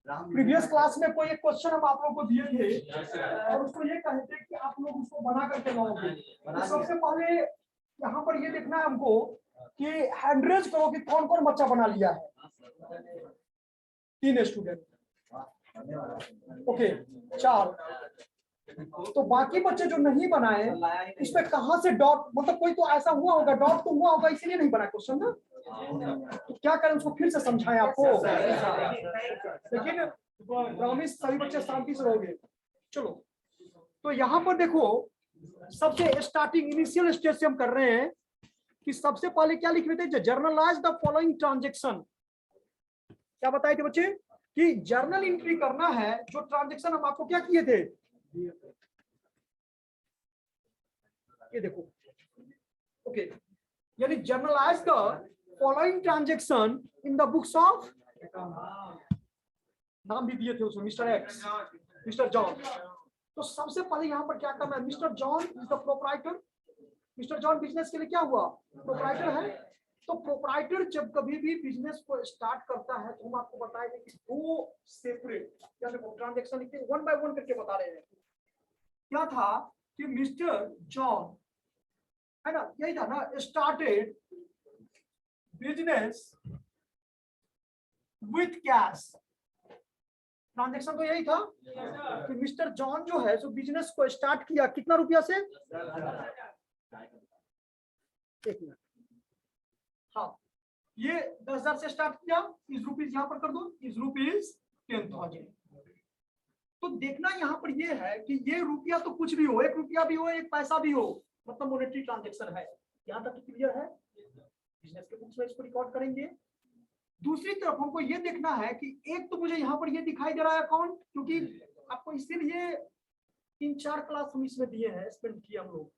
Previous class में कोई एक क्वेश्चन हम आप लोगों को दिए थे और उसको ये कहे थे कि आप लोग उसको बना करके लाओगे। तो सबसे पहले यहाँ पर ये देखना है हमको कि हैंड रेज करो कि कौन कौन बच्चा बना लिया है। 3 स्टूडेंट, ओके 4। तो बाकी बच्चे जो नहीं बनाए इसमें कहां से डॉट, मतलब कोई तो ऐसा हुआ होगा, डॉट तो हुआ होगा इसीलिए नहीं बना क्वेश्चन ना। तो क्या करें, उसको फिर से समझाएं आपको, लेकिन प्रॉमिस सभी बच्चे शांति से रहोगे। चलो तो यहाँ पर देखो, सबसे स्टार्टिंग इनिशियल स्टेज से हम कर रहे हैं कि सबसे पहले क्या लिख रहे थे, जर्नलाइज द फॉलोइंग ट्रांजेक्शन। क्या बताए थे बच्चे कि जर्नल एंट्री करना है, जो ट्रांजेक्शन हम आपको क्या किए थे, ये देखो, ओके, यानी generalized the following transaction in the books of, नाम भी दिए थे उसमें, मिस्टर एक्स, मिस्टर जॉन। तो सबसे पहले यहाँ पर क्या करना है, mister John is the proprietor. Mister John business के लिए क्या हुआ, प्रोप्राइटर है। तो प्रोप्राइटर जब कभी भी बिजनेस को स्टार्ट करता है तो हम आपको बताए थे कि 2 सेपरेट ट्रांजेक्शन लिखते हैं, 1 बाय 1 करके बता रहे हैं। क्या था कि मिस्टर जॉन, है ना, यही था ना, started business with cash. Transaction तो यही था कि मिस्टर जॉन जो है, जो बिजनेस को स्टार्ट किया कितना रुपया से, 1 मिनट, हाँ, ये 10,000 से स्टार्ट किया, इस रुपीज यहाँ पर कर दो, इस रुपीज 10,000। तो देखना यहाँ पर ये है कि ये रुपया तो कुछ भी हो, 1 रुपया भी हो, 1 पैसा भी हो, मतलब मॉनेटरी ट्रांजेक्शन है। यहाँ तक क्लियर है, बिजनेस के बुक्स में इसको रिकॉर्ड करेंगे। दूसरी तरफ हमको ये देखना है कि एक तो मुझे यहाँ पर ये दिखाई दे रहा है अकाउंट, क्योंकि आपको इसीलिए 3-4 क्लास हम इसमें दिए हैं, स्पेंड किए हम लोग,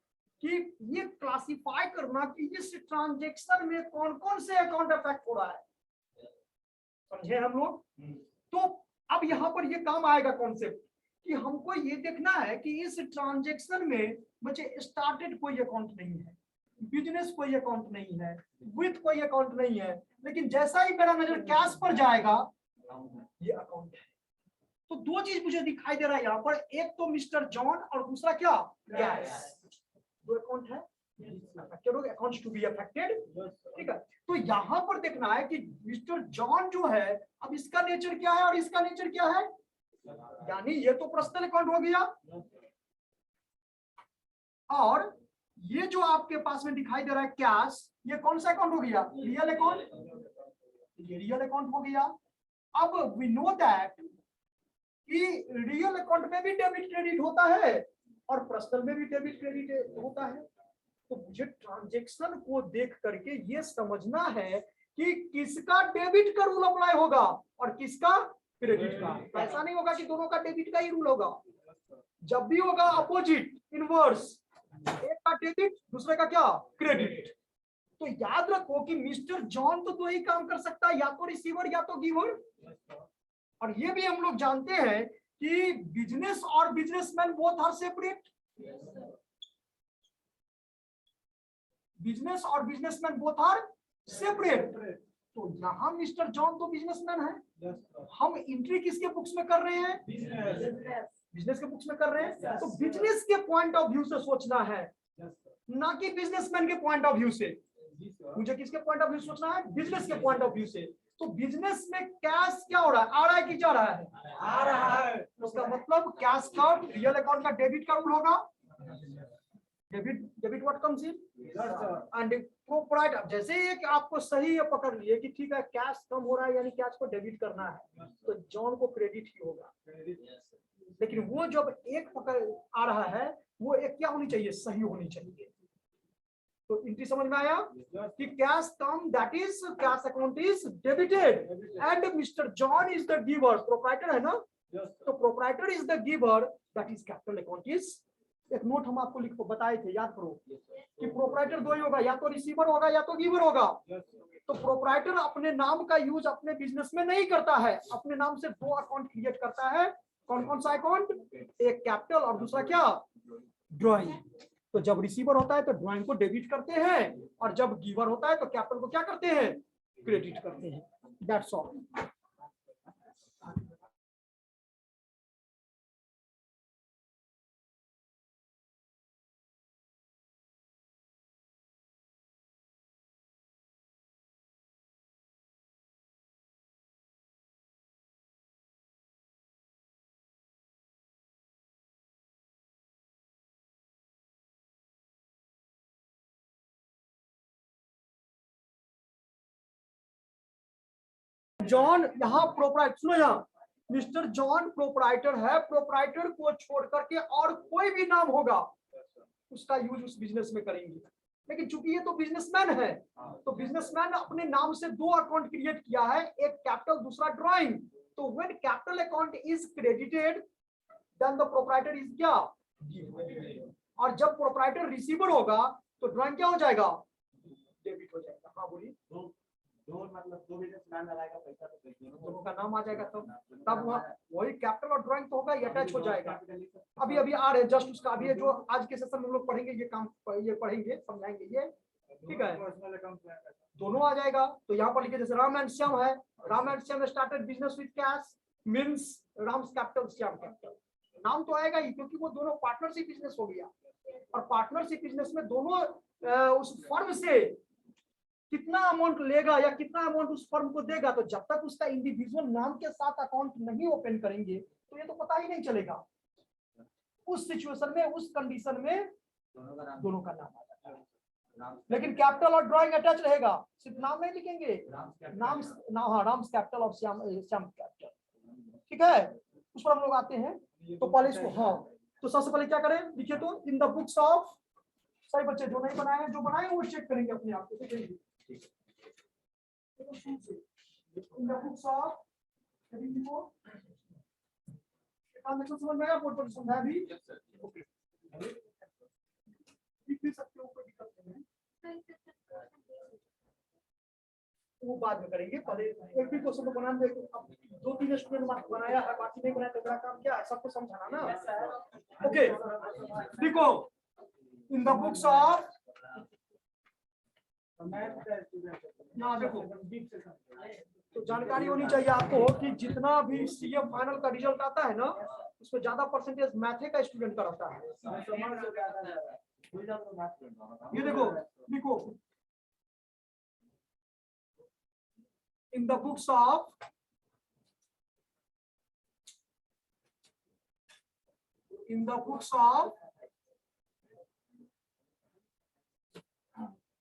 कि ये क्लासिफाई करना कि इस ट्रांजेक्शन में कौन कौन से अकाउंट अफेक्ट हो रहा है, समझे हम लोग। तो अब यहाँ पर ये काम आएगा कॉन्सेप्ट कि हमको ये देखना है कि इस ट्रांजेक्शन में बच्चे स्टार्टेड कोई अकाउंट नहीं है, बिजनेस कोई अकाउंट नहीं है, विथ कोई अकाउंट नहीं है, लेकिन जैसा ही मेरा नजर कैश पर जाएगा ये अकाउंट है। तो 2 चीज मुझे दिखाई दे रहा है यहाँ पर, एक तो मिस्टर जॉन और दूसरा क्या, कैश। 2 अकाउंट है, अकाउंट्स टू बी अफेक्टेड, ठीक है। तो यहाँ पर देखना है कि मिस्टर जॉन जो है, अब इसका नेचर क्या है और इसका नेचर क्या है, यानी ये तो पर्सनल अकाउंट हो गया, और ये जो आपके पास में दिखाई दे रहा है कैश, ये कौन सा अकाउंट हो गया, रियल अकाउंट, ये रियल अकाउंट हो गया। अब वी नो दैट कि रियल अकाउंट में भी डेबिट क्रेडिट होता है और पर्सनल में भी डेबिट क्रेडिट होता है। तो मुझे ट्रांजेक्शन को देख करके ये समझना है कि किसका डेबिट का रूल अप्लाई होगा और किसका क्रेडिट का। ऐसा नहीं होगा कि दोनों का डेबिट का ही रूल होगा, जब भी होगा अपोजिट, इनवर्स, एक का डेबिट दूसरे का क्या, क्रेडिट। तो याद रखो कि मिस्टर जॉन तो 2 ही काम कर सकता है, या तो रिसीवर या तो गिवर। और ये भी हम लोग जानते हैं कि बिजनेस और businessman both are separate, business और बिजनेसमैन बोथ आर सेपरेट। तो यहाँ मिस्टर जॉन तो बिजनेसमैन है, हम एंट्री किसके बुक्स में कर रहे हैं, बिजनेस के बुक्स में कर रहे हैं। तो बिजनेस के पॉइंट ऑफ व्यू से सोचना है, ना कि बिजनेसमैन के पॉइंट ऑफ व्यू से। मुझे किसके पॉइंट ऑफ व्यू सोचना है, बिजनेस के पॉइंट ऑफ व्यू से। तो बिजनेस में कैश क्या हो रहा है, आ रहा है कि जा रहा है, आ रहा है। उसका मतलब कैश का रियल अकाउंट का डेबिट का रूल होगा, debit what comes in and proprietor. जैसे ही कि आपको सही ये पकड़ लिए कि ठीक है कैश कम हो रहा है, यानी कैश को डेबिट करना है, तो जॉन को क्रेडिट ही होगा। लेकिन वो जब एक पकड़ आ रहा है, वो एक क्या होनी चाहिए, सही होनी चाहिए। तो एंट्री समझ में आया कि cash come, that is cash account is debited and mister John is the giver, proprietor है ना, तो proprietor is the giver, that is capital account is. एक नोट हम आपको लिख बताए थे, याद करो कि प्रोप्राइटर 2 ही होगा, या तो रिसीवर होगा या तो गिवर होगा। तो प्रोप्राइटर अपने नाम का यूज अपने बिजनेस में नहीं करता है, अपने नाम से 2 अकाउंट क्रिएट करता है। कौन कौन सा अकाउंट, एक कैपिटल और दूसरा क्या, ड्राइंग। तो जब रिसीवर होता है तो ड्राइंग को डेबिट करते हैं, और जब गिवर होता है तो कैपिटल को क्या करते हैं, क्रेडिट करते हैं। That's all. जॉन यहाँ प्रोप्राइटर, सुनो यहाँ, मिस्टर जॉन प्रोप्राइटर है, प्रोप्राइटर को छोड़ करके और कोई भी नाम होगा उसका यूज उस बिजनेस में करेंगे। लेकिन चूंकि ये तो बिजनेसमैन है, तो बिजनेसमैन अपने नाम से दो अकाउंट क्रिएट किया है, एक कैपिटल दूसरा ड्राइंग। तो when capital account is credited then the proprietor is क्या, और जब प्रोप्राइटर रिसीवर होगा तो ड्राइंग क्या हो जाएगा, डेबिट हो जाएगा। हाँ बोलिए। दो मतलब दो बिजनेसमैन लगाएगा पैसा तो दोनों का नाम आ जाएगा, तब वही कैपिटल और ड्राइंग तो होगा, ये अटैच हो जाएगा। अभी अभी आ रहे हैं जस्ट उसका, अभी जो आज के सेशन में हम लोग पढ़ेंगे ये काम, ये पढ़ेंगे समझाएंगे ये, ठीक है। दोनों आ जाएगा। तो यहाँ पर लिखे जैसे राम एंड श्याम है, Ram and Shyam started business with cash means Ram's capital Shyam capital, नाम तो आएगा ही क्योंकि वो दोनों पार्टनरशिप बिजनेस हो गया। और पार्टनरशिप बिजनेस में दोनों उस फर्म से कितना अमाउंट लेगा या कितना अमाउंट उस फर्म को देगा, तो जब तक उसका इंडिविजुअल नाम के साथ अकाउंट नहीं ओपन करेंगे तो ये तो पता ही नहीं चलेगा। उस सिचुएशन में, उस कंडीशन में दोनों का नाम आ जाता है। लेकिन कैपिटल और ड्राइंग अटैच रहेगा, सिर्फ नाम नहीं लिखेंगे, नाम हाँ राम्स कैपिटल और श्याम कैपिटल, ठीक है। उस पर हम लोग आते हैं। तो पहले इसको, हाँ तो सबसे पहले क्या करें, लिखिए तो इन द बुक्स ऑफ, सही बच्चे जो नहीं बनाए हैं, जो बनाए वो चेक करेंगे अपने आप को, देखेंगे इन द बुक्स ऑफ, समझ में आया, बोर्ड पर समझाया भी, लिख भी सकते हो, कोई दिक्कत नहीं है, वो बाद में करेंगे। पहले एक भी क्वेश्चन को बनाने दे, अब 2-3 स्टूडेंट बनाया है, बाकी नहीं बनाया तो मेरा काम क्या है, सबको समझाना ना। ओके देखो, इन द बुक्स ऑफ, ना देखो तो जानकारी होनी चाहिए आपको कि जितना भी सीए फाइनल का रिजल्ट आता है ना, उसमें ज्यादा परसेंटेज मैथे का स्टूडेंट का रहता है। ये देखो लिखो, in the books of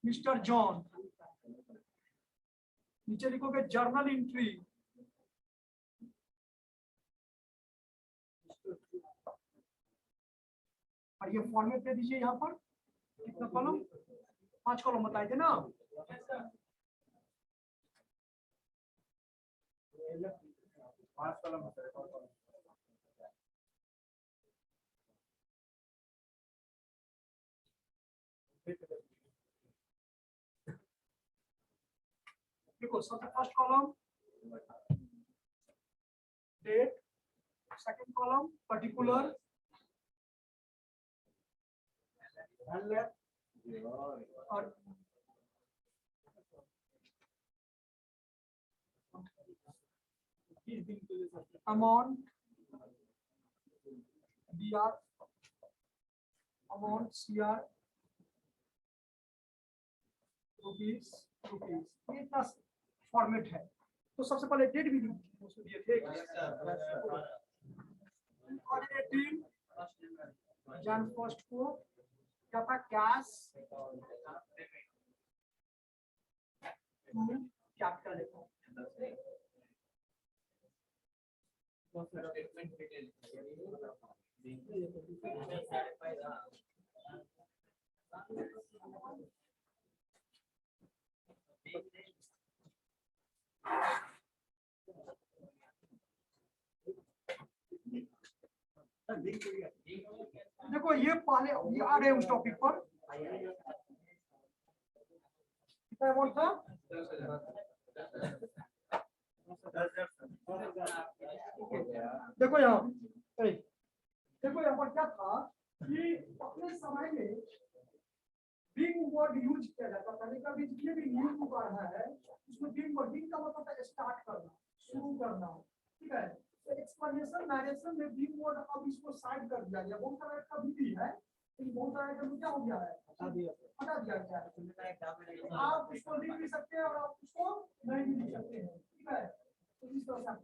mister John, नीचे लिखोगे जर्नल एंट्री, और ये फॉर्मेट दे दीजिए यहाँ पर, कितना कॉलम, 5 कॉलम बताए थे ना। देखो सबसे first column date, second column particular, और amount BR, amount CR, rupees, ये इतना फॉर्मेट है। तो सबसे पहले डेट भी दिए थे, जन फर्स्ट को क्या था, कैश कैपिटल अकाउंट, देखो ये पहले ये आ गए उस टॉपिक पर, कितना अमाउंट था, देखो यहाँ, देखो यहाँ पर क्या था कि अपने समय में बिग वर्ड यूज किया जाता था, लेकिन अभी जितने भी न्यू बुक आ रहा है उसमें बिग वर्ड, बिग का मतलब है स्टार्ट करना, शुरू करना, ठीक है। तो एक्सप्लेनेशन नरेशन में बिग वर्ड अब इसको साइड कर दिया गया, बहुत सारा का भी है लेकिन बहुत सारा का क्या हो गया है, हटा दिया गया है। आप इसको लिख भी सकते हैं और आप उसको नहीं भी लिख सकते हैं, ठीक है। तो इस तरह से आप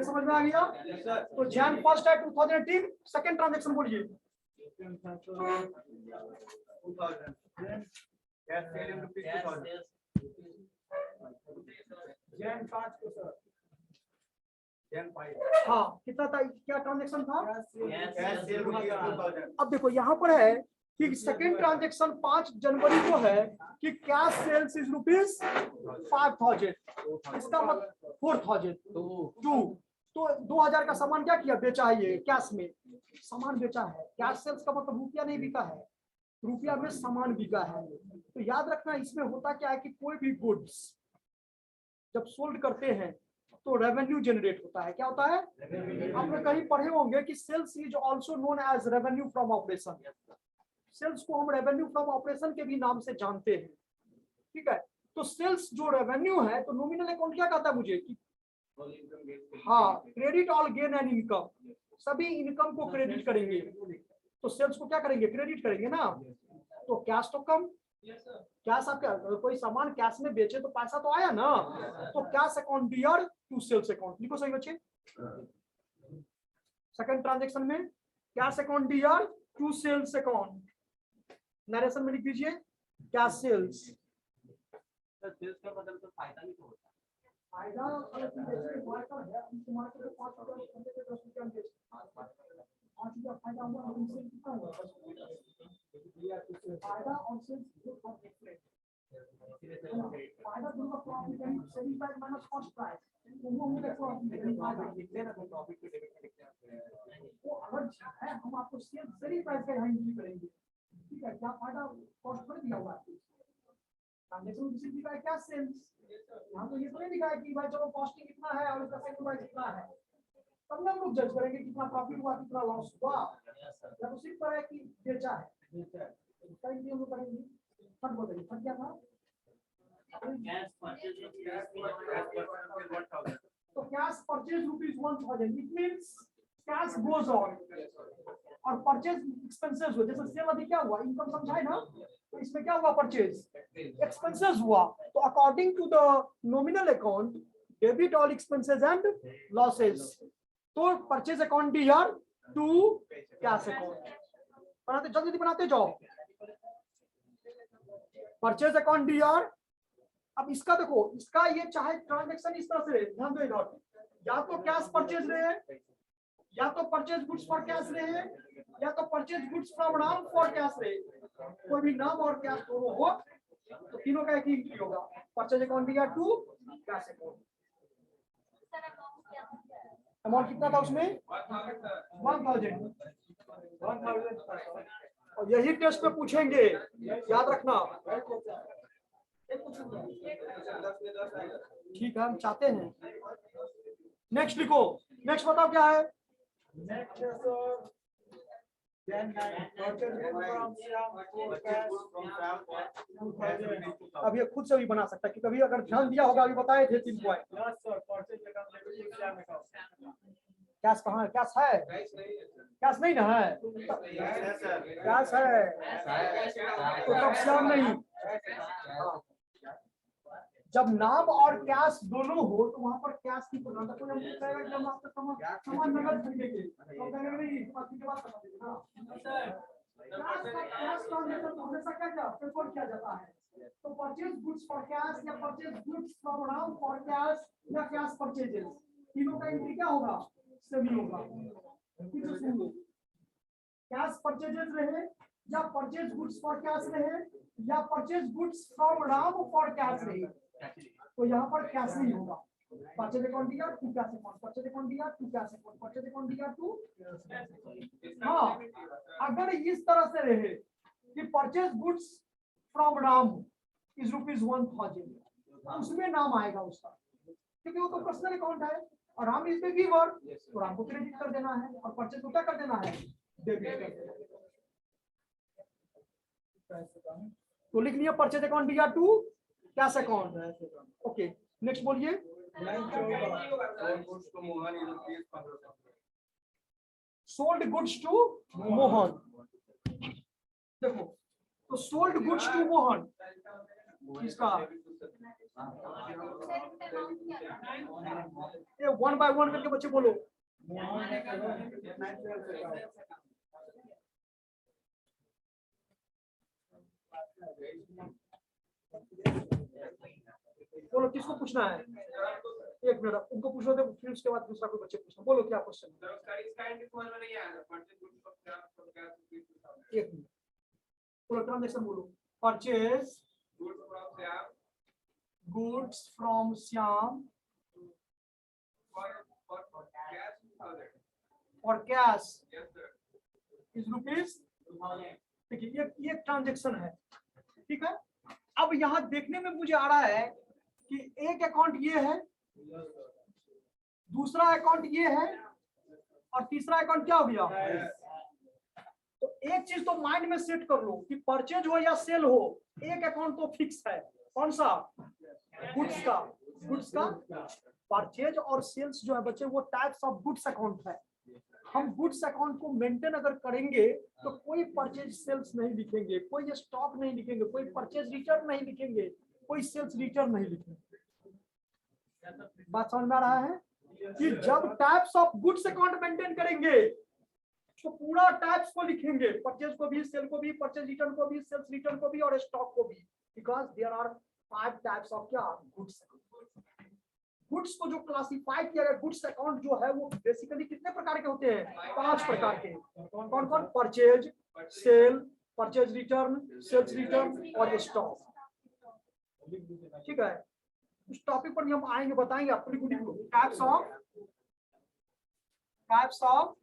समझ में आ गया? तो जैन फर्स्ट है 2018, सेकंड ट्रांजेक्शन बोलिए। जैन 5 को सर, हाँ कितना था, क्या ट्रांजेक्शन था? अब देखो यहाँ पर है कि सेकंड ट्रांजेक्शन 5 जनवरी को है कि कैश सेल्स इज रुपीज 5000, इसका मतलब 4002, तो 2000 का सामान क्या किया, बेचा है, ये कैश में सामान बेचा है। कैश सेल्स का मतलब रुपया नहीं बिका है, रुपया में सामान बिका है। तो याद रखना इसमें होता क्या है कि कोई भी गुड्स जब सोल्ड करते हैं तो रेवेन्यू जनरेट होता है। क्या होता है? आपने कहीं पढ़े होंगे कि sales is also known as revenue from operation. Sales को हम रेवेन्यू फ्रॉम ऑपरेशन के भी नाम से जानते हैं, ठीक है। तो सेल्स जो रेवेन्यू है, तो नॉमिनल अकाउंट क्या कहता है मुझे कि हाँ credit all gain and income, सभी इनकम को क्रेडिट करेंगे। तो सेल्स को क्या करेंगे, क्रेडिट करेंगे ना। तो कैश तो कम, कैश आप क्या, कोई सामान कैश में बेचे तो पैसा तो आया ना, तो cash account dear to sales account, लिखो सही बच्चे। सेकंड ट्रांजैक्शन में cash account dear to sales account, narration में लिख दीजिए कैश सेल्स। सेल्स का मतलब तो फायदा नहीं होता, फायदा है, तुम्हारे को 5 रुपया 10 रुपया में 5 रुपया फायदा हुआ, और इनसे कितना हुआ, फायदा और सेल्स फायदा दोनों का प्रॉफिट है, selling price minus cost price, तो वो मुझे प्रॉफिट वो अलग है। हम आपको सेल्स सेलिंग प्राइस का यहाँ एंट्री करेंगे, ठीक है। क्या फायदा कॉस्ट पर दिया हुआ है, ट्रांजैक्शन रिसीव दिखा है क्या सेल्स, यहाँ तो ये तो नहीं दिखा है कि भाई चलो कॉस्टिंग कितना है और इसका सेलिंग प्राइस कितना है, तब ना हम लोग जज करेंगे कितना प्रॉफिट हुआ कितना लॉस हुआ। या तो सिर्फ है कि बेचा है, उसका ही हम लोग करेंगे। फट बोलेंगे, फट क्या था, तो cash purchase rupees 1000, it means cash goes on और परचेज एक्सपेंसेस हुआ। जैसे सेल अभी क्या हुआ, इनकम समझाए ना, तो इसमें क्या हुआ, परचेज एक्सपेंसेस हुआ। तो according to the nominal account debit all expenses and losses, तो purchase account dear to cash account. बनाते जल्दी बनाते जाओ, परचेज अकाउंट डियर। अब इसका देखो, इसका ये चाहे ट्रांजैक्शन इस तरह से ध्यान दो इधर, या तो कैश परचेज रहे, या तो परचेज गुड्स फॉर कैश रहे, या तो परचेज गुड्स फ्रॉम नाम फॉर कैश रहे। कोई भी नाम और कैश दोनों हो तो तीनों का एक ही एंट्री होगा, purchase account dear to cash account. Amount कितना था उसमें, 1000। और यही टेस्ट में पूछेंगे, याद रखना। ठीक है, हम चाहते हैं। नेक्स्ट लिखो, नेक्स्ट बताओ क्या है। अब ये खुद से भी बना सकता है कि कभी अगर ध्यान दिया होगा, अभी बताए थे 3 पॉइंट। कैश कहाँ है, कैश है, कैश नहीं ना है, कैश है तो तब श्याम नहीं। जब नाम और कैश दोनों हो तो वहां पर कैश की प्रधानता। कोई हमको कहेगा कि हम आपका सामान नगद खरीदेंगे, तो कहेंगे नहीं, बाकी के बात समझ लीजिए ना। कैश ट्रांजैक्शन तो हमेशा क्या प्रेफर किया जाता है, तो परचेज गुड्स फॉर कैश या परचेज गुड्स फ्रॉम नाम फॉर कैश या कैश परचेजेस, तीनों का एंट्री क्या होगा, सेम होगा। कैश परचेजेस रहे या परचेज गुड्स फॉर कैश रहे या परचेज गुड्स फ्रॉम नाम फॉर कैश रहे, तो यहाँ पर कैश नहीं होगा। परचेज अकाउंट दिया to cash account, purchase account दिया to cash account, purchase account दिया टू। हाँ, अगर इस तरह से रहे कि purchase goods from Ram is rupees 1000, उसमें नाम आएगा उसका, क्योंकि वो तो पर्सनल अकाउंट है और राम इज द गिवर, तो राम को क्रेडिट कर देना है और परचेज को क्या कर देना है, डेबिट कर देना है। तो लिख लिया परचेज अकाउंट दिया to cash account. Okay, next बोलिए। सोल्ड गुड्स टू मोहन, देखो तो सोल्ड गुड्स टू मोहन इसका वन बाय वन करके बच्चे बोलो। बोलो किसको पूछना है? एक मिनट उनको पूछो तो फिर उसके बाद दूसरा कोई बच्चे पूछना। बोलो क्या क्वेश्चन? एक मिनट बोलो, ट्रांजेक्शन बोलो। Purchase goods from Syam for cash is rupees। देखिए ये ट्रांजेक्शन है, ठीक है। अब यहाँ देखने में मुझे आ रहा है कि एक अकाउंट ये है, दूसरा अकाउंट ये है और तीसरा अकाउंट क्या हो गया? तो एक चीज तो माइंड में सेट कर लो कि परचेज हो या सेल हो, एक अकाउंट तो फिक्स है। कौन सा? गुड्स का। गुड्स का परचेज और सेल्स जो है बच्चे वो टाइप्स ऑफ गुड्स अकाउंट है। हम गुड्स अकाउंट को मेंटेन अगर करेंगे तो कोई परचेज सेल्स नहीं लिखेंगे, कोई स्टॉक नहीं लिखेंगे, कोई परचेज रिटर्न नहीं लिखेंगे, कोई सेल्स रिटर्न नहीं लिखेंगे। बात समझ में आ रहा है कि जब types of goods account maintain करेंगे तो पूरा टाइप्स को लिखेंगे, परचेज को भी, सेल को भी, परचेज रिटर्न को भी, सेल्स रिटर्न को भी और स्टॉक को भी, because there are 5 types of क्या गुड्स। गुड्स को जो क्लासिफाई किया गया, गुड्स अकाउंट जो है वो बेसिकली कितने प्रकार के होते हैं? 5 प्रकार के। कौन कौन? Purchase, sale, purchase return, sales return और स्टॉक। ठीक है, उस टॉपिक पर भी हम आएंगे, बताएंगे आपको। Types of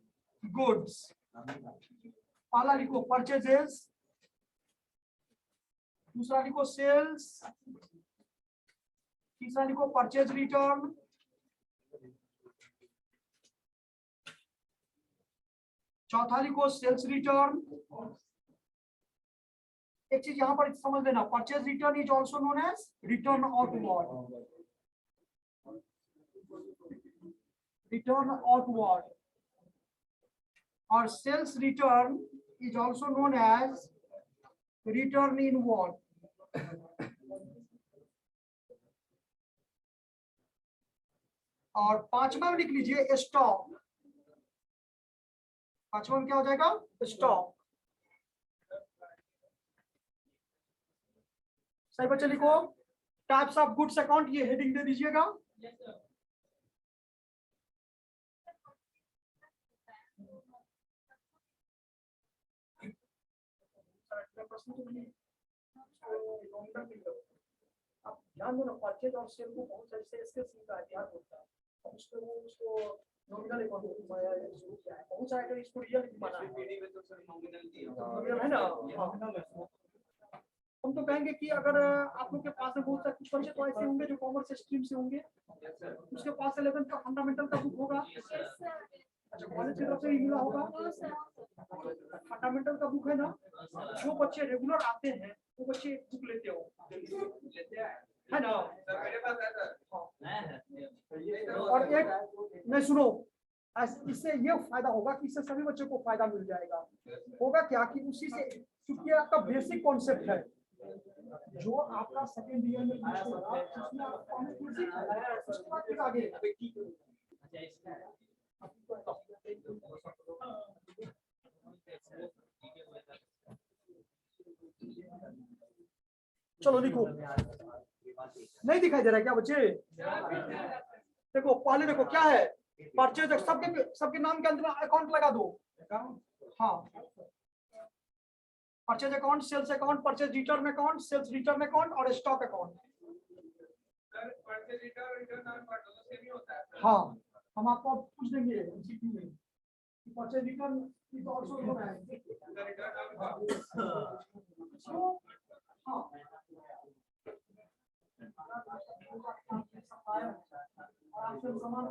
goods. पहला लिखो परचेजेस, दूसरा लिखो सेल्स, तीसरा लिखो परचेज रिटर्न, चौथा लिखो सेल्स रिटर्न। एक चीज यहां पर समझ लेना, purchase return is also known as return outward. Return outward और sales return is also known as return inward. और पांचवा लिख लीजिए स्टॉक। पांचवा में क्या हो जाएगा? स्टॉक। सही बच्चे लिखो। टाइप्स ऑफ गुड्स अकाउंट, ये हेडिंग दे दीजिएगा। आप ध्यान दो ना, परचेज और सेल को बहुत सारे सेल्स के सीखा है, ध्यान होता है। उसको नॉमिनल अकाउंट बनाया है, बहुत सारे इसको रियल बना है। नॉमिनल है ना। हम तो कहेंगे कि अगर आप लोग के पास में बहुत सारे कुछ बच्चे तो ऐसे होंगे जो कॉमर्स स्ट्रीम से होंगे, उसके पास 11th का फंडामेंटल का बुक होगा। अच्छा, कॉलेज की तरफ से ही मिला होगा फंडामेंटल का बुक, है ना। जो बच्चे रेगुलर आते हैं वो बच्चे एक बुक लेते हो, है ना। और एक नहीं, सुनो, इससे ये फायदा होगा कि इससे सभी बच्चों को फायदा मिल जाएगा। होगा क्या कि उसी से, क्योंकि आपका बेसिक कॉन्सेप्ट है जो आपका सेकेंड ईयर में होगा, उसमें आपको उसके बाद फिर आगे। चलो लिखो। नहीं दिखाई दे रहा है क्या बच्चे? देखो पहले, देखो क्या है परचेज, सबके नाम के अंत में अकाउंट लगा दो। हाँ, purchase account, sales account, purchase return account, sales return account और स्टॉक अकाउंट। हाँ, हम आपको पूछ देंगे purchase return is also known as. हाँ, सामान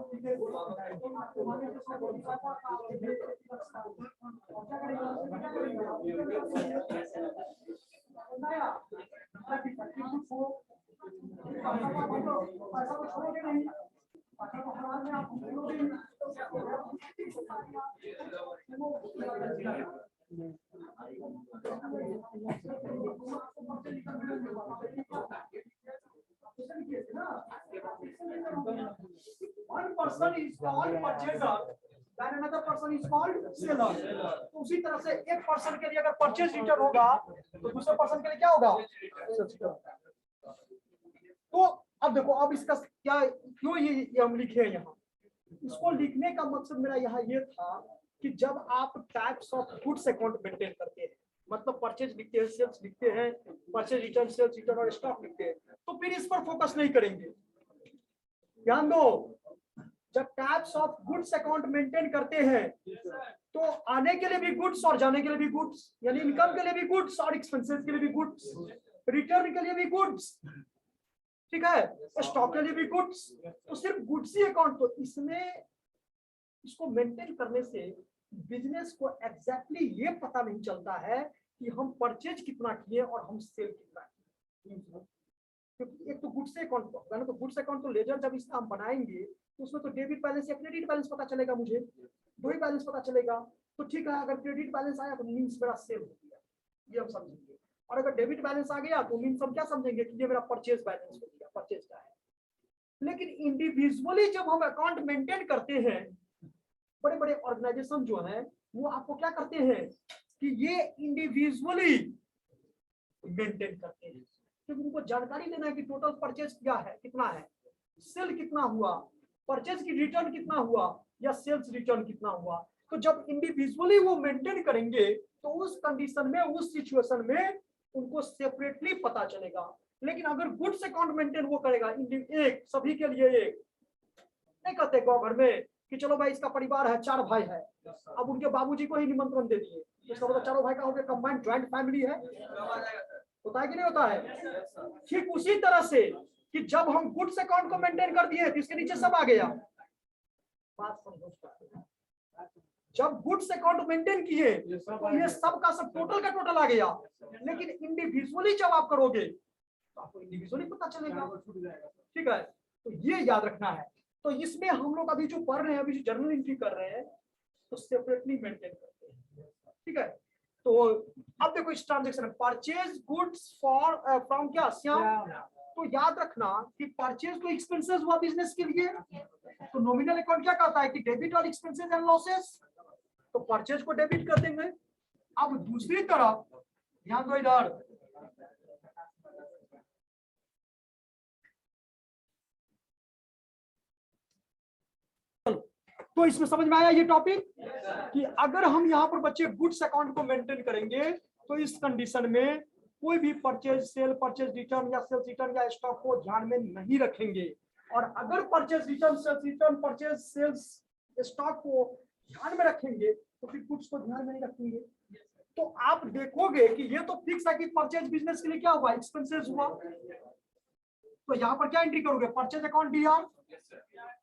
person is called purchaser, then another person is called seller. तो उसी तरह से एक पर्सन के लिए अगर परचेज रिटर्न होगा तो दूसरे पर्सन के लिए क्या होगा? तो अब देखो, अब इसका क्या, क्यों ये हम लिखे हैं यहाँ? इसको लिखने का मकसद मेरा यहाँ ये था कि जब आप types of goods account maintain करते हैं, मतलब परचेज लिखते हैं, सेल्स लिखते हैं, परचेज रिटर्न, सेल्स रिटर्न और स्टॉक लिखते हैं, तो फिर इस पर फोकस नहीं करेंगे। ध्यान दो, जब types of goods account maintain करते हैं तो आने के लिए भी गुड्स और जाने के लिए भी गुड्स, यानी इनकम के लिए भी गुड्स और एक्सपेंसेस के लिए भी गुड्स, रिटर्न के लिए भी गुड्स, ठीक है, स्टॉक के लिए भी गुड्स। तो सिर्फ गुड्स ही अकाउंट, तो इसमें इसको मेंटेन करने से बिजनेस को एग्जैक्टली ये पता नहीं चलता है कि हम परचेज कितना किए और हम सेल कितना किए। क्योंकि एक तो गुड्स अकाउंट होगा ना, तो गुड्स अकाउंट तो लेजर जब इसका हम बनाएंगे तो उसमें तो डेबिट बैलेंस या क्रेडिट बैलेंस पता चलेगा, मुझे दो ही बैलेंस पता चलेगा। तो ठीक है, अगर क्रेडिट बैलेंस आया तो मींस मेरा सेल हो गया, ये हम समझेंगे। और अगर डेबिट बैलेंस आ गया तो मींस हम क्या समझेंगे कि ये मेरा परचेज बैलेंस हो गया, परचेज का है। लेकिन इंडिविजुअली जब हम अकाउंट मेंटेन करते हैं, बड़े बड़े ऑर्गेनाइजेशन जो है वो आपको क्या करते हैं कि ये इंडिविजुअली मेंटेन करते हैं, क्योंकि उनको जानकारी लेना है कि टोटल परचेज क्या है, कितना है, सेल कितना हुआ, परचेज की रिटर्न कितना हुआ या सेल्स रिटर्न कितना हुआ। तो जब इंडिविजुअली वो मेंटेन करेंगे तो उस कंडीशन में, उस सिचुएशन में उनको सेपरेटली पता चलेगा। लेकिन अगर गुड्स अकाउंट मेंटेन वो करेगा एक, सभी के लिए एक, नहीं कहते गाँव घर में कि चलो भाई इसका परिवार है, 4 भाई है, अब उनके बाबूजी को ही निमंत्रण दे दिए, इसका मतलब चारों भाई का हो गया कंबाइंड ज्वाइंट फैमिली है, होता है कि नहीं होता है? ठीक उसी तरह से कि जब हम गुड्स अकाउंट को मेंटेन कर दिए तो इसके नीचे सब आ गया। बात समझो, जब गुड्स अकाउंट मेंटेन किए तो ये सब का सब टोटल का टोटल आ गया। लेकिन इंडिविजुअली जब आप करोगे तो आपको इंडिविजुअली पता चलेगा, ठीक है? तो ये याद रखना है। तो इसमें हम लोग अभी जो पढ़ रहे हैं, अभी जो जर्नल एंट्री कर रहे हैं, तो सेपरेटली मेंटेन करते हैं, ठीक है? तो अब देखो इस ट्रांजैक्शन में परचेज गुड्स फॉर फ्रॉम क्या श्याम, तो याद रखना कि परचेज तो एक्सपेंसेस हुआ बिजनेस के लिए, तो नॉमिनल अकाउंट क्या कहता है कि डेबिट और एक्सपेंसेस एंड लॉसेस, तो परचेज को डेबिट कर देंगे। अब दूसरी तरफ ध्यान दो इधर, तो इसमें समझ में आया ये टॉपिक कि अगर हम यहाँ पर बच्चे गुड्स अकाउंट को मेंटेन करेंगे तो इस कंडीशन में कोई भी परचेज सेल, परचेज रिटर्न या सेल्स रिटर्न या स्टॉक को ध्यान में नहीं रखेंगे। और अगर purchase return, sales return, purchase sales, stock को ध्यान में रखेंगे तो फिर गुड्स को ध्यान में नहीं रखेंगे। तो आप देखोगे कि ये तो फिक्स है कि परचेज बिजनेस के लिए क्या हुआ, एक्सपेंसेस हुआ, तो यहाँ पर क्या एंट्री करोगे, परचेज अकाउंट डीआर।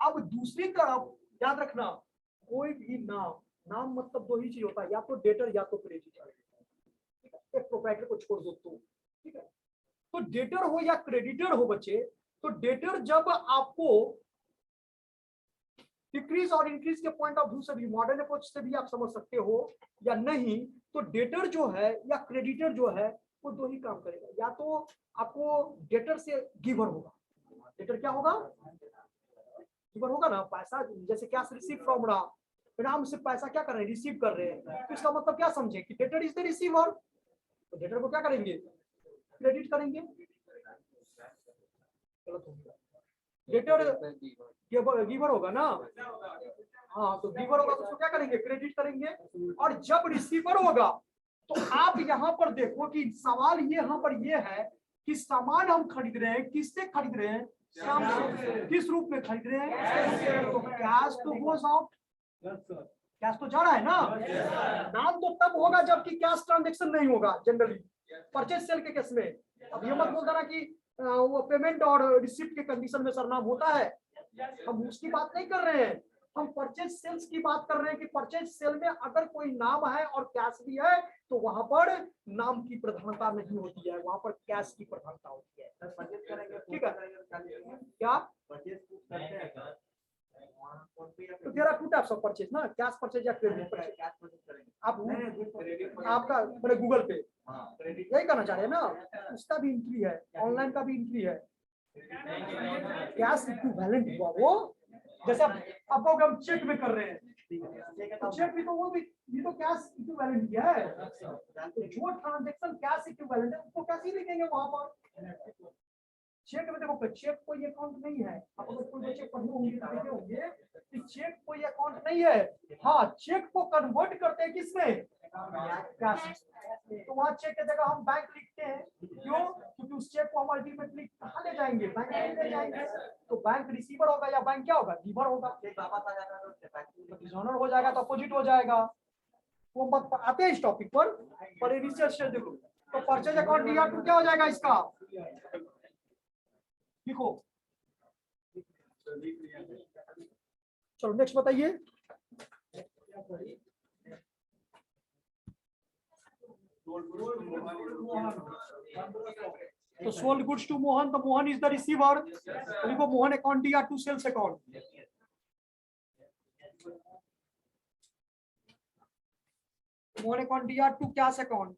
अब दूसरी तरफ याद रखना, कोई भी नाम मतलब दो ही चीज होता है, या तो डेटर या तो क्रेडिटर। एक प्रोप्राइटर को छोड़ दो तो, ठीक है? तो डेटर हो या क्रेडिटर हो बच्चे, तो डेटर जब आपको डिक्रीज और इंक्रीज के पॉइंट ऑफ व्यू से भी, मॉडर्न अप्रोच से भी आप समझ सकते हो या नहीं, तो डेटर जो है या क्रेडिटर जो है वो दो ही काम करेगा। या तो आपको डेटर से गिवर होगा, डेटर क्या होगा, गिवर होगा ना, पैसा जैसे कैश रिसीव फ्रॉम राम से पैसा क्या कर रहे हैं, रिसीव कर रहे हैं, तो इसका मतलब क्या समझे कि डेटर इज द रिसीवर, तो डेटर को क्या करेंगे, क्रेडिट करेंगे। डेटर गिवर होगा ना, हाँ, तो गिवर होगा तो उसको क्या करेंगे, क्रेडिट करेंगे। और जब रिसीवर होगा तो आप यहाँ पर देखो कि सवाल ये यहाँ पर ये है कि सामान हम खरीद रहे हैं, किससे खरीद रहे हैं, किस रूप में खरीद रहे हैं, तो कैश तो गोज आउट, कैश तो जा रहा है ना। नाम तो तब होगा जबकि कैश ट्रांजैक्शन नहीं होगा जनरली परचेज सेल के केस में। अब ये मत बोल देना कि वो पेमेंट और रिसिप्ट के कंडीशन में सरनाम होता है, हम उसकी बात नहीं कर रहे हैं, हम परचेज सेल्स की बात कर रहे हैं कि परचेज सेल में अगर कोई नाम है और कैश भी है तो वहां पर नाम की प्रधानता नहीं होती है, वहां पर कैश की प्रधानता होती है, ठीक है? क्या तो there are two types of purchase ना, कैश परचेज या क्रेडिट परचेज। आप आपका बड़े गूगल पे यही करना चाह रहे हैं ना, उसका भी एंट्री है, ऑनलाइन का भी एंट्री है, कैश इक्विवेलेंट हुआ वो जैसे अब हम चेक में कर रहे हैं, तो चेक भी तो वो भी ये तो कैश इक्विवेलेंट है, तो जो ट्रांजैक्शन कैश इक्विवेलेंट है उसको कैसे लिखेंगे वहां पर। चेक में देखो चेक कोई अकाउंट नहीं है, आप अगर कोई बच्चे पढ़े होंगे तो देखे होंगे कि चेक कोई अकाउंट नहीं है। हाँ, चेक को कन्वर्ट करते हैं किसमें, कैश। तो वहां चेक की जगह हम बैंक लिखते हैं, क्यों, क्योंकि उस चेक को हम अल्टीमेटली कहाँ ले जाएंगे, बैंक में ले जाएंगे। तो बैंक रिसीवर होगा या बैंक क्या होगा, गिवर होगा। डिसऑनर हो जाएगा तो अपोजिट हो जाएगा। वो मत आते हैं इस टॉपिक पर इनिशियल स्टेज देखो। तो परचेज अकाउंट DR2 क्या हो जाएगा इसका, लिखो। चलो नेक्स्ट बताइए। तो सोल्ड गुड्स टू मोहन, तो मोहन इज द रिसीवर, लिखो Mohan account DR2 sales account. Mohan account DR2 cash account.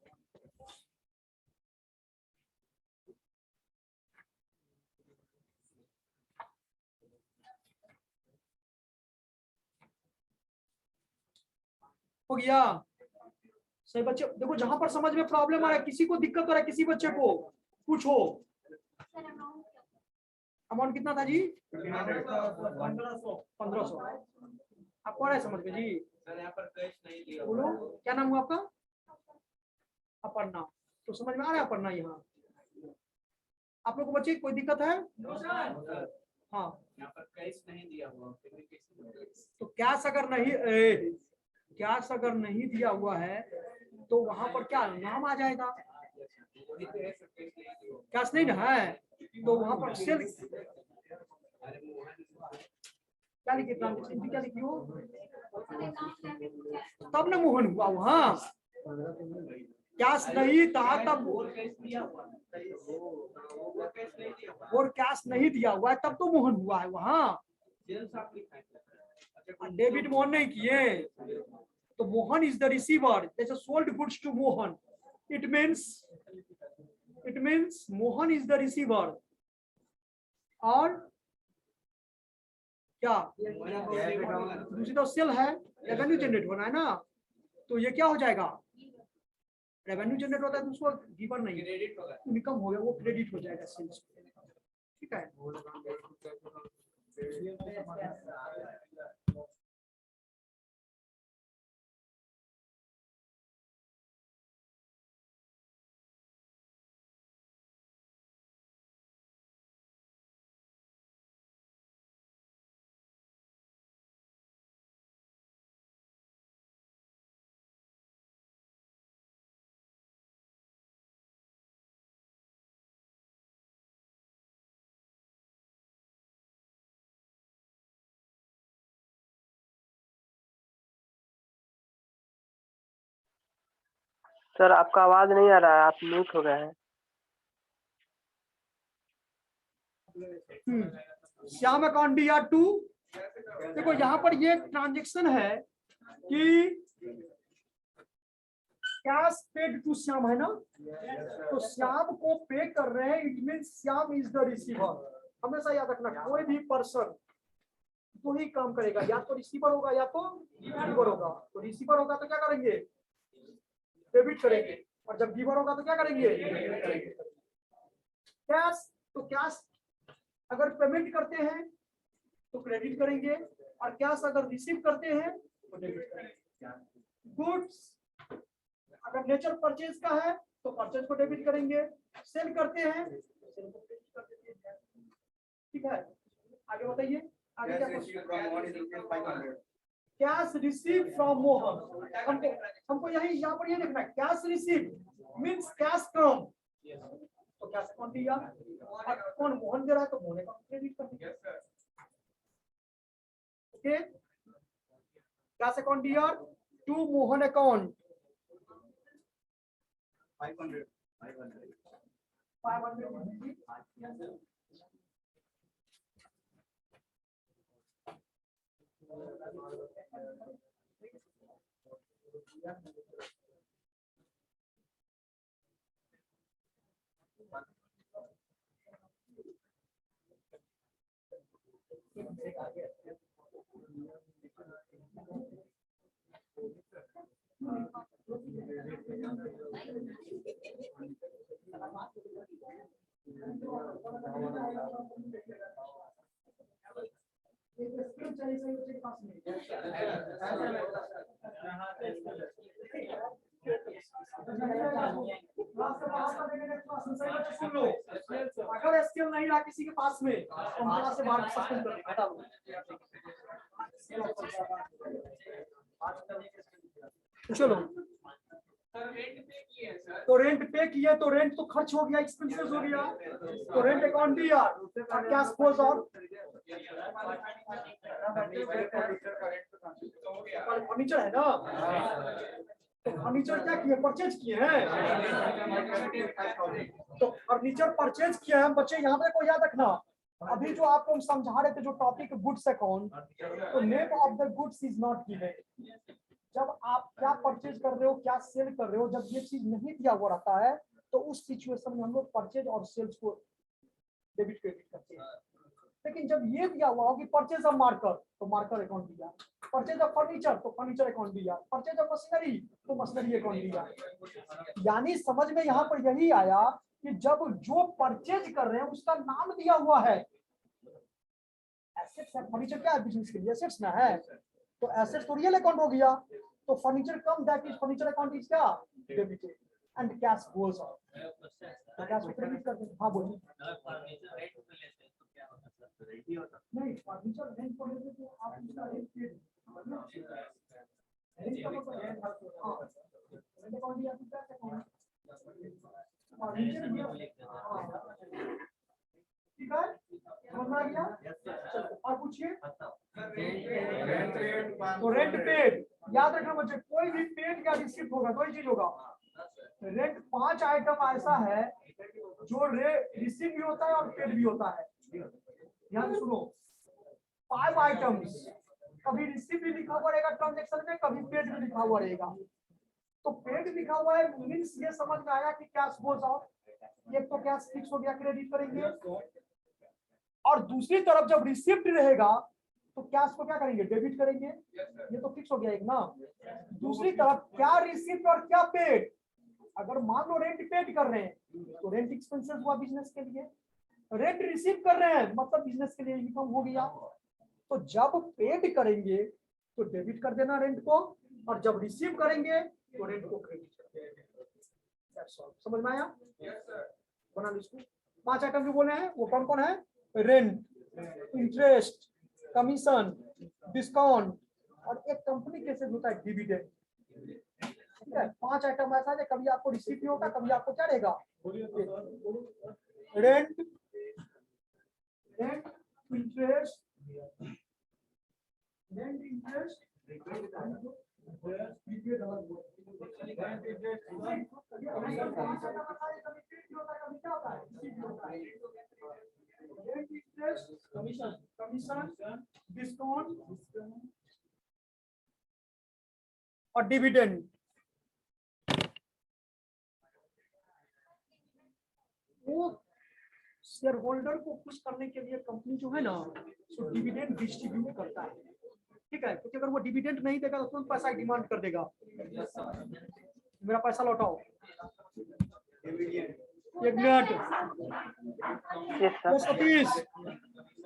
हो गया सही बच्चे। देखो जहां पर समझ में प्रॉब्लम आ रहा है, किसी को दिक्कत हो रहा है, किसी बच्चे को पूछो। अमाउंट कितना था जी, 1500। आपको आ रहा है समझ में जी। सर यहाँ पर कैश नहीं दिया बोलो क्या नाम हुआ आपका, अपर्णा। तो समझ में आ रहा है अपर्णा। यहाँ आप लोग को बच्चे कोई दिक्कत है, हाँ। यहाँ पर कैश नहीं दिया हुआ, तो कैश अगर नहीं कैश अगर नहीं दिया हुआ है तो वहां पर क्या नाम आ जाएगा, कैश नहीं ना है, तो वहां पर सेल क्या लिखिए, ट्रांजेक्शन क्या लिखी हो, तब ना मोहन हुआ वहां। कैश नहीं था तब, और कैश नहीं दिया हुआ है तब तो मोहन हुआ है वहां। डेबिट मोहन नहीं किए, तो मोहन इज द रिसीवर, जैसे sold goods to Mohan, it means Mohan is the receiver. और क्या दूसरी तो सेल है, रेवेन्यू जनरेट होना है ना, तो ये क्या हो जाएगा, रेवेन्यू जनरेट होता है तो उसको गिवर नहीं, इनकम हो गया, वो क्रेडिट हो जाएगा सेल्स। ठीक है, सर आपका आवाज नहीं आ रहा है, आप म्यूट हो गए हैं। Shyam account DR2। देखो यहाँ पर ये ट्रांजेक्शन है कि कैश पेड टू श्याम है ना, तो श्याम को पे कर रहे हैं, it mean Shyam is the receiver. हमेशा याद रखना, कोई भी पर्सन तो ही काम करेगा, या तो रिसीवर होगा या तो गिवर होगा। तो रिसीवर होगा तो क्या करेंगे, डेबिट करेंगे, और जब गिवर होगा तो क्या करेंगे, कैश। तो कैश अगर पेमेंट करते हैं तो क्रेडिट करेंगे, और कैश अगर रिसीव करते हैं तो डेबिट करेंगे। गुड्स अगर नेचर परचेज का है तो परचेज को डेबिट करेंगे, सेल करते हैं तो सेल को क्रेडिट कर देते हैं। ठीक है, आगे बताइए, आगे क्या question. Cash receive from Mohan, हमको यही यहाँ पर ये देखना है, cash receive means cash from, तो कैश अकाउंट दिया, और कौन मोहन दे रहा है तो मोहन अकाउंट क्रेडिट कर दिया। ओके, कैश अकाउंट दिया टू मोहन अकाउंट 500 500 अगर स्किल नहीं रहा किसी के पास में तो हम क्लास से बाहर सस्पेंड कर देंगे, हटा दो। चलो तो रेंट पे किए तो रेंट तो खर्च हो गया, एक्सपेंसेस हो गया, तो रेंट अकाउंट दिया और कैश फ्लोज और फर्नीचर है ना, तो फर्नीचर क्या किए, परचेज किए हैं, तो फर्नीचर परचेज किए हैं बच्चे। यहाँ पे को याद रखना, अभी जो आपको हम समझा रहे थे जो टॉपिक गुड्स अकाउंट, तो name of the goods is not given. जब आप क्या परचेज कर रहे हो, क्या सेल कर रहे हो, जब ये चीज नहीं दिया हुआ रहता है तो उस सिचुएशन में हम लोग परचेज और सेल्स को डेबिट क्रेडिट करते हैं। लेकिन जब ये दिया हुआ हो कि परचेज ऑफ मार्कर, तो मार्कर अकाउंट दिया, परचेज ऑफ फर्नीचर तो फर्नीचर अकाउंट दिया, परचेज ऑफ मशीनरी तो मशीनरी अकाउंट दिया। यानी समझ में यहाँ पर यही आया कि जब जो परचेज कर रहे हैं उसका नाम दिया हुआ है, एसेट्स है, फर्नीचर क्या है बिजनेस के लिए, एसेट्स ना है, तो एसेट्स तो रियल अकाउंट हो गया, तो furniture come that is furniture account is क्या debited and cash goes out, तो कैश को क्रेडिट करते हैं। हाँ बोलिए। नहीं फर्नीचर रेंट पर लेते तो आप उसका रेंट पे रेंट का मतलब है, हां रेंट अकाउंट दिया तो कैश अकाउंट फर्नीचर दिया, ठीक है समझ आ गया। चलो और पूछिए। तो रेंट पेड, याद रखना बच्चे, कोई भी पेड या रिसिप्ट होगा कोई चीज होगा। रेंट 5 आइटम ऐसा है जो रिसिप्ट भी होता है और पेड भी होता है। ध्यान सुनो, 5 आइटम्स, कभी रिसिप्ट भी लिखा हुआ रहेगा ट्रांजैक्शन में, कभी पेड भी लिखा हुआ रहेगा। तो पेड लिखा हुआ है मींस ये समझ में आया कि कैश गोज आउट, एक तो कैश फिक्स हो गया क्रेडिट करेंगे, और दूसरी तरफ जब रिसिप्ट रहेगा तो कैश को क्या करेंगे डेबिट करेंगे, ये तो फिक्स हो गया एक ना। दूसरी तरफ क्या रिसिप्ट और क्या पेड, अगर मान लो रेंट पेड कर रहे हैं तो रेंट एक्सपेंसेस हुआ बिजनेस के लिए, रेंट रिसीव कर रहे हैं मतलब बिजनेस के लिए इनकम हो गया। तो जब पेड करेंगे तो डेबिट कर देना रेंट को, और जब रिसीव करेंगे तो रेंट को क्रेडिट कर देना। समझ में आया? बना लो इसको। 5 आइटम जो बोले हैं वो कौन कौन है, रेंट, इंटरेस्ट, कमीशन, डिस्काउंट, और एक कंपनी कैसे होता है डिविडेंड। ठीक है, 5 आइटम ऐसा है कभी आपको रिसीव होगा, कभी आपको क्या रहेगा, रेंट, इंटरेस्ट, कमीशन, डिस्काउंट और डिविडेंड। वो शेयर होल्डर को खुश करने के लिए कंपनी जो है ना तो डिविडेंड डिस्ट्रीब्यूट करता है। ठीक है, क्योंकि अगर वो डिविडेंड नहीं देगा तो तुरंत पैसा डिमांड कर देगा, मेरा पैसा लौटाओ। एक मिनट सतीश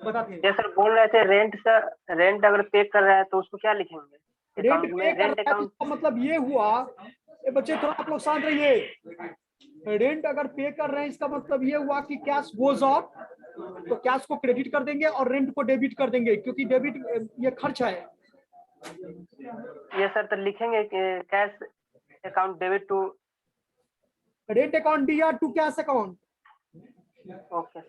बताइए। ये सर बोल रहे थे रेंट, सर रेंट अगर पे कर रहा है तो उसको क्या लिखेंगे रेंट अकाउंट में? रेंट अकाउंट का मतलब ये हुआ, ये बच्चे थोड़ा आप लोग शांत रहिए। रेंट अगर पे कर रहे हैं इसका मतलब ये हुआ कि कैश गोज ऑफ, तो कैश को क्रेडिट कर देंगे और रेंट को डेबिट कर देंगे, क्योंकि डेबिट ये खर्च है। ये सर तो लिखेंगे कि cash account debit to rent account दिया टू कैश अकाउंट। ओके।